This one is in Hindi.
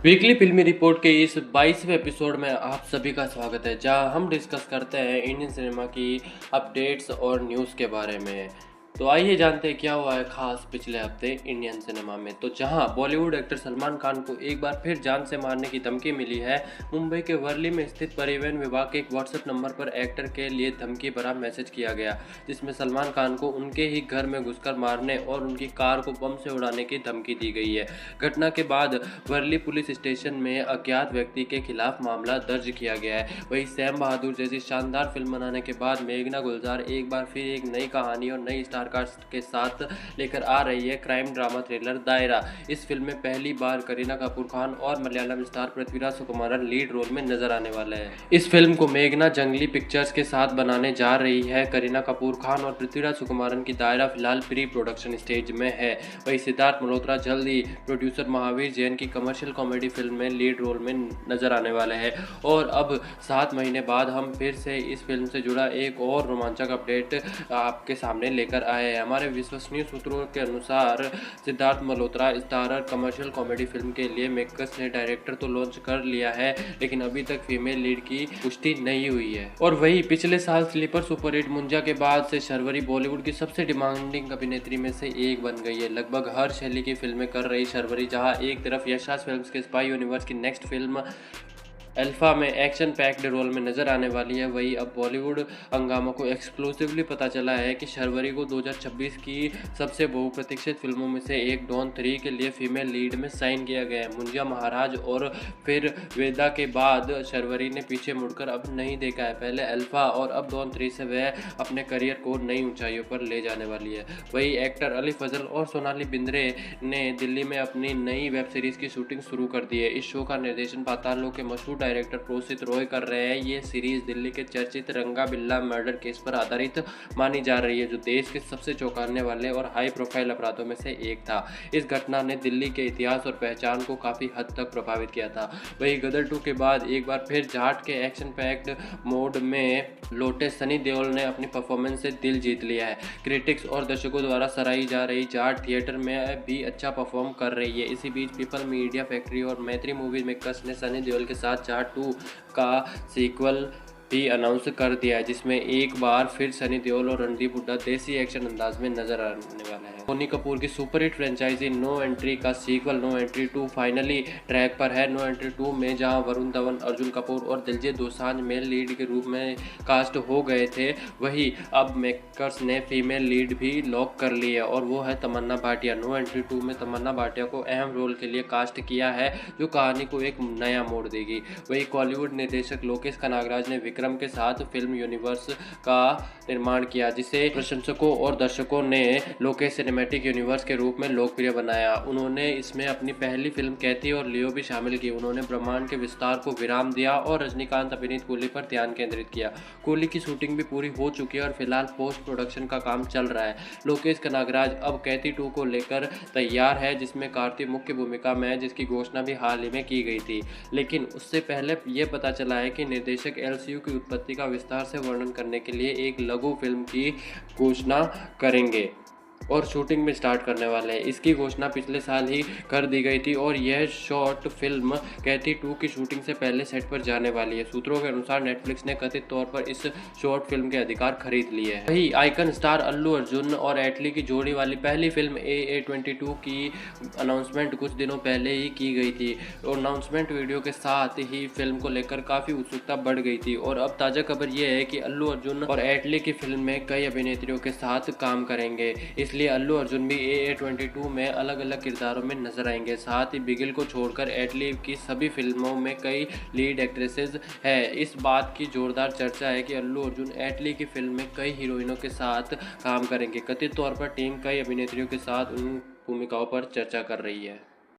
वीकली फिल्मी रिपोर्ट के इस 22वें एपिसोड में आप सभी का स्वागत है, जहां हम डिस्कस करते हैं इंडियन सिनेमा की अपडेट्स और न्यूज़ के बारे में। तो आइए जानते हैं क्या हुआ है खास पिछले हफ्ते इंडियन सिनेमा में। तो जहां बॉलीवुड एक्टर सलमान खान को एक बार फिर जान से मारने की धमकी मिली है, मुंबई के वर्ली में स्थित परिवहन विभाग के एक व्हाट्सएप नंबर पर एक्टर के लिए धमकी भरा मैसेज किया गया, जिसमें सलमान खान को उनके ही घर में घुसकर मारने और उनकी कार को बम से उड़ाने की धमकी दी गई है। घटना के बाद वर्ली पुलिस स्टेशन में अज्ञात व्यक्ति के खिलाफ मामला दर्ज किया गया है। वहीं सैम बहादुर जैसी शानदार फिल्म बनाने के बाद मेघना गुलजार एक बार फिर एक नई कहानी और नई स्टार कास्ट के साथ लेकर आ रही है क्राइम ड्रामा थ्रिलर दायरा। इस फिल्म में पहली बार करीना कपूर खान और Malayalam star Prithviraj Sukumaran lead role में नजर आने वाले हैं। इस फिल्म को मेघना जंगली पिक्चर्स के साथ बनाने जा रही है। करीना कपूर खान और पृथ्वीराज सुकुमारन की दायरा फिलहाल प्री प्रोडक्शन स्टेज में है। वहीं सिद्धार्थ मल्होत्रा जल्द ही प्रोड्यूसर महावीर जैन की कमर्शियल कॉमेडी फिल्म में लीड रोल में नजर आने वाले हैं। और अब 7 महीने बाद हम फिर से इस फिल्म से जुड़ा एक और रोमांचक अपडेट आपके सामने लेकर आए हैं। हमारे विश्वसनीय सूत्रों के अनुसार Siddharth Malhotra starrer commercial comedy film के लिए मेकर्स ने डायरेक्टर तो लॉन्च कर लिया है, लेकिन अभी तक फीमेल लीड की पुष्टि नहीं हुई है। और वही पिछले साल स्लीपर सुपरहिट मुंजा के बाद से शर्वरी बॉलीवुड की सबसे डिमांडिंग अभिनेत्री में से एक बन गई है। लगभग हर शैली की फिल्में कर रही शर्वरी, जहां एक तरफ यश फिल्म्स के स्पाई यूनिवर्स की नेक्स्ट फिल्म अल्फा में एक्शन पैक्ड रोल में नजर आने वाली है, वही अब बॉलीवुड हंगामा को एक्सक्लूसिवली पता चला है कि शर्वरी को 2026 की सबसे बहुप्रतीक्षित फिल्मों में से एक डॉन 3 के लिए फीमेल लीड में साइन किया गया है। मुंजा महाराज और फिर वेदा के बाद शर्वरी ने पीछे मुड़कर अब नहीं देखा है। पहले अल्फा और अब डॉन 3 से वह अपने करियर को नई ऊंचाइयों पर ले जाने वाली है। वही एक्टर अली फजल और सोनाली बिंद्रे ने दिल्ली में अपनी नई वेब सीरीज की शूटिंग शुरू कर दी है। इस शो का निर्देशन पाताल लोक के मशहूर डायरेक्टर प्रोसित रॉय कर रहे हैं। ये सीरीज दिल्ली के चर्चित रंगा बिल्ला मर्डर केस पर आधारित मानी जा रही है, जो देश के सबसे चौंकाने वाले और हाई प्रोफाइल अपराधों में से एक था। इस घटना ने दिल्ली के इतिहास और पहचान को काफी हद तक प्रभावित किया था। वहीं गदर 2 के बाद एक बार फिर जाट के एक्शन पैक्ड मोड में लौटे सनी देओल ने अपनी परफॉर्मेंस से दिल जीत लिया है। क्रिटिक्स और दर्शकों द्वारा सराही जा रही जाट थिएटर में भी अच्छा परफॉर्म कर रही है। इसी बीच पीपल मीडिया फैक्ट्री और मैत्री मूवी मेकर्स ने सनी देओल के साथ जाट 2 का सीक्वल भी अनाउंस कर दिया है, जिसमें एक बार फिर सनी देओल और रणदीप हुड्डा देसी एक्शन अंदाज में नजर आने वाला है। बोनी कपूर की सुपरहिट फ्रेंचाइजी नो एंट्री का sequel no entry 2 finally track पर है। नो एंट्री 2 में जहां वरुण धवन, अर्जुन कपूर और दिलजीत दोसांझ मेल लीड के रूप में कास्ट हो गए थे, वही अब मेकर्स ने फीमेल लीड भी लॉक कर ली है और वो है तमन्ना भाटिया। नो एंट्री 2 में तमन्ना भाटिया को अहम रोल के लिए कास्ट किया है, जो कहानी को एक नया मोड़ देगी। वही बॉलीवुड निर्देशक लोकेश कनागराज ने विक्रम के साथ फिल्म यूनिवर्स का निर्माण किया, जिसे प्रशंसकों और दर्शकों ने लोकेश सिनेमैटिक यूनिवर्स के रूप में लोकप्रिय बनाया। उन्होंने इसमें अपनी पहली फिल्म कैथी और लियो भी शामिल की। उन्होंने ब्रह्मांड के विस्तार को विराम दिया और रजनीकांत अभिनीत कूली पर ध्यान केंद्रित किया। कूली की शूटिंग भी पूरी हो चुकी है और फिलहाल पोस्ट प्रोडक्शन का काम चल रहा है। लोकेश कनागराज अब कैथी 2 को लेकर तैयार है, जिसमें कार्तिक मुख्य भूमिका में है, जिसकी घोषणा भी हाल ही में की गई थी। लेकिन उससे पहले यह पता चला है कि निर्देशक एलसीयू की उत्पत्ति का विस्तार से वर्णन करने के लिए एक लघु फिल्म की घोषणा करेंगे और शूटिंग में स्टार्ट करने वाले हैं। इसकी घोषणा पिछले साल ही कर दी गई थी और यह शॉर्ट फिल्म कैथी 2 की शूटिंग से पहले सेट पर जाने वाली है। सूत्रों के अनुसार नेटफ्लिक्स ने कथित तौर पर इस शॉर्ट फिल्म के अधिकार खरीद लिए हैं। वही आइकन स्टार अल्लू अर्जुन और एटली की जोड़ी वाली पहली फिल्म AA22 की अनाउंसमेंट कुछ दिनों पहले ही की गई थी और अनाउंसमेंट वीडियो के साथ ही फिल्म को लेकर काफ़ी उत्सुकता बढ़ गई थी। और अब ताज़ा खबर यह है कि अल्लू अर्जुन और एटली की फिल्म में कई अभिनेत्रियों के साथ काम करेंगे, इसलिए अल्लू अर्जुन भी AA22 में अलग अलग किरदारों में नजर आएंगे। साथ ही बिगिल को छोड़कर एटली की सभी फिल्मों में कई लीड एक्ट्रेसेस है। इस बात की जोरदार चर्चा है कि अल्लू अर्जुन एटली की फिल्म में कई हीरोइनों के साथ काम करेंगे। कथित तौर पर टीम कई अभिनेत्रियों के साथ उन भूमिकाओं पर चर्चा कर रही है।